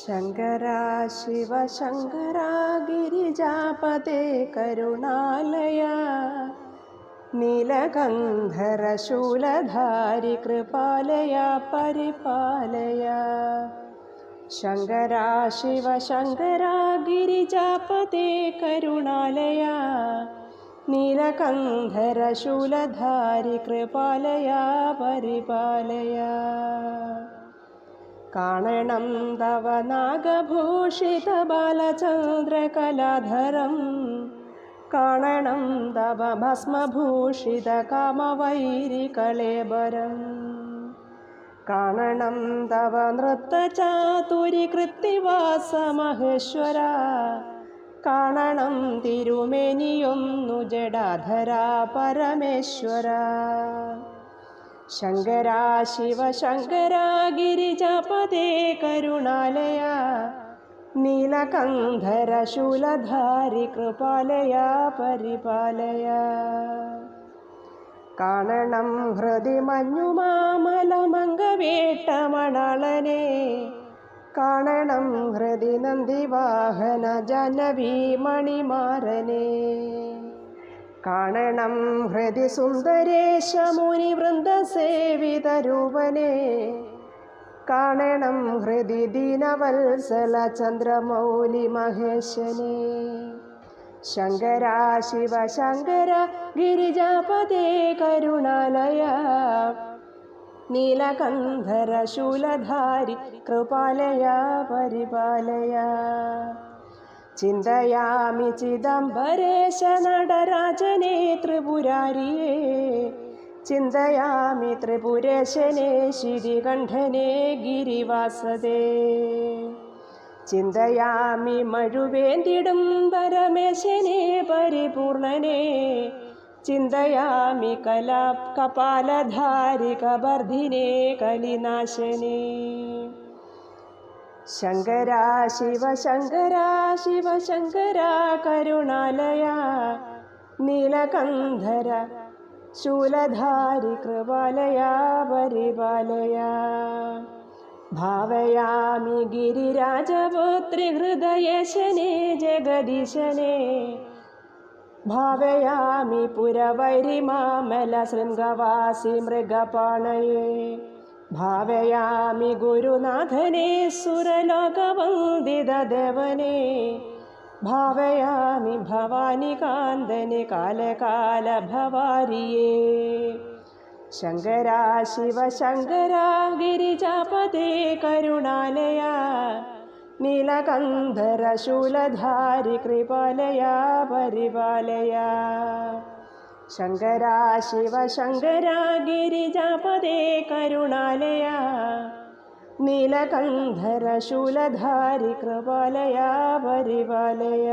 ശങ്കരാ ശിവശങ്കരാ ഗിരിജാപതേ കരുണാലയ നീലകണ്ഠരശൂലധാരി കൃപാലയ പരിപാലയ. ശങ്കരാ ശിവശങ്കരാ ഗിരിജാപതേ കരുണാലയ നീലകണ്ഠരശൂലധാരി കൃപാലയ പരിപാലയ. കാണണം തവ നാഗഭൂഷിത ബാലചന്ദ്രകലാധരം, കാണണം തവ ഭസ്മഭൂഷിത കാമവൈരികളേബരം, കാണണം തവ നൃത്തചാതുരി കൃത്തിവാസ മഹേശ്വര, കാണണം തിരുമേനിയൊന്നു ജഡാധര പരമേശ്വര. ശങ്കരാ ശിവശങ്കരാ ഗിരിജാപതേ കരുണാലയ നീലകണ്ഠരശൂലധാരി കൃപാലയ പരിപാലയ. കാണണം ഹൃദി മഞ്ഞുമാമലമംഗവേട്ടമണാളനെ, കാണണം ഹൃദി നന്ദിവാഹന ജാഹ്നവീ മണിമാരനെ, കാണണം ഹൃദി സുന്ദരേശ മുനിവൃന്ദസേവിതരൂപനെ, കാണണം ഹൃദി ദീനവത്സല ചന്ദ്രമൗലി മഹേശനെ. ശങ്കരാ ശിവശങ്കര ഗിരിജാപതേ കരുണാലയ നീലകണ്ഠരശൂലധാരി കൃപാലയ പരിപാലയ. ചിന്തയാമി ചിദംബരേശ നടരാജനെ ത്രിപുരാരിയെ, ചിന്തയാമി ത്രിപുരേശനെ ശിരികണ്ഠനെ ഗിരിവാസദേ, ചിന്തയാമി മഴുവേന്തിടും പരമേശനെ പരിപൂർണനെ, ചിന്തയാമി കപാലധാരി കബർധിനെ കലിനാശനെ. ശങ്കരാ ശിവശങ്കരാ ശിവശങ്കരാ കരുണാലയ നീലകണ്ഠര ശൂലധാരി കൃപാലയ പരിപാലയ. ഭാവയാമി ഗിരിരാജപുത്രി ഹൃദയേശനെ ജഗദീശനെ, ഭാവയാമി പുരവൈരിമാമല ശൃംഗവാസി മൃഗപാണയെ, ഭാവയാമി ഗുരുനാഥനെ സുരലോകവന്ദിതദേവനെ, ഭാവയാമി ഭവാനികാന്തനെ കാലകാല ഭവാരിയെ. ശങ്കരാ ശിവശങ്കരാ ഗിരിജാപതേ കരുണാലയ നീലകണ്ഠരശൂലധാരി കൃപാലയ പരിപാലയ. ശങ്കരാ ശിവശങ്കരാ ഗിരിജാപതേ കരുണാലയ നീലകണ്ഠരശൂലധാരി കൃപാലയ പരിപാലയ.